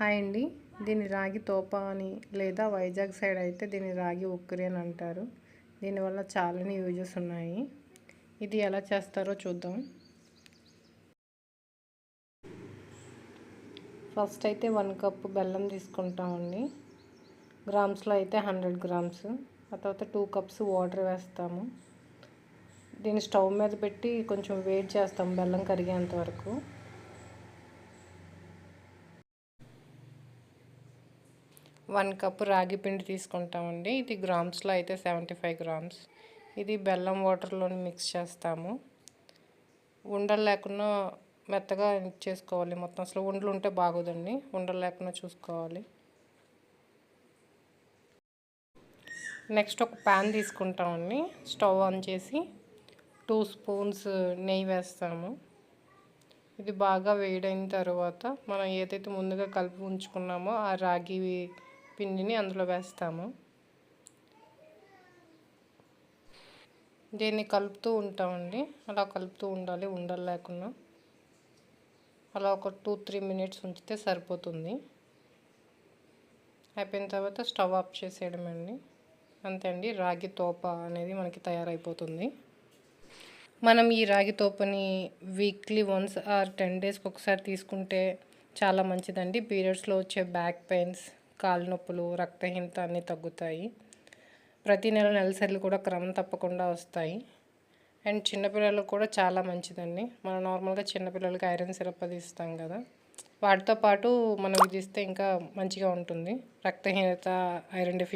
Hi అండి. దీన్ని రాగి తోప అని లేదా వైజాగ్ సైడ్ అయితే దీన్ని రాగి ఉక్కరి అని అంటారు. దీనివల్ల చాలానే యూజెస్ ఉన్నాయి. ఇది ఎలా చేస్తారో చూద్దాం. ఫస్ట్ అయితే 1 కప్ బెల్లం తీసుకుంటామండి. గ్రామ్స్లో అయితే 100 గ్రామ్స్. ఆ తర్వాత 2 కప్స్ వాటర్ వేస్తాము. దీన్ని స్టవ్ మీద పెట్టి కొంచెం వేడి చేస్తాము బెల్లం కరిగేంత వరకు. 1 కప్ రాగి పిండి తీసుకుంటామండి. ఇది గ్రామ్స్లో అయితే 75 గ్రామ్స్. ఇది బెల్లం వాటర్లో మిక్స్ చేస్తాము. ఉండలు లేకుండా మెత్తగా చేసుకోవాలి. మొత్తం అసలు ఉండలు ఉంటే బాగోదండి. ఉండలు లేకుండా చూసుకోవాలి. నెక్స్ట్ ఒక ప్యాన్ తీసుకుంటామండి. స్టవ్ ఆన్ చేసి 2 స్పూన్స్ నెయ్యి వేస్తాము. ఇది బాగా వేడైన తర్వాత మనం ఏదైతే ముందుగా కలిపి ఉంచుకున్నామో ఆ రాగి పిండిని అందులో వేస్తాము. దీన్ని కలుపుతూ ఉంటామండి. అలా కలుపుతూ ఉండాలి ఉండలు లేకుండా. అలా ఒక 2-3 మినిట్స్ ఉంచితే సరిపోతుంది. అయిపోయిన తర్వాత స్టవ్ ఆఫ్ చేసేయడమండి. అంతే అండి, రాగి తోప అనేది మనకి తయారైపోతుంది. మనం ఈ రాగి తోపని వీక్లీ వన్స్ ఆర్ 10 డేస్కి ఒకసారి తీసుకుంటే చాలా మంచిదండి. పీరియడ్స్లో వచ్చే బ్యాక్ పెయిన్స్, కాళ్ళ నొప్పులు, రక్తహీనత అన్నీ తగ్గుతాయి. ప్రతి నెలసరిలు కూడా క్రమం తప్పకుండా వస్తాయి. అండ్ చిన్నపిల్లలకు కూడా చాలా మంచిదండి. మనం నార్మల్గా చిన్నపిల్లలకి ఐరన్ సిరప్ అది ఇస్తాం కదా, వాటితో పాటు మనం ఇది ఇస్తే ఇంకా మంచిగా ఉంటుంది. రక్తహీనత, ఐరన్ డెఫిషియన్సీ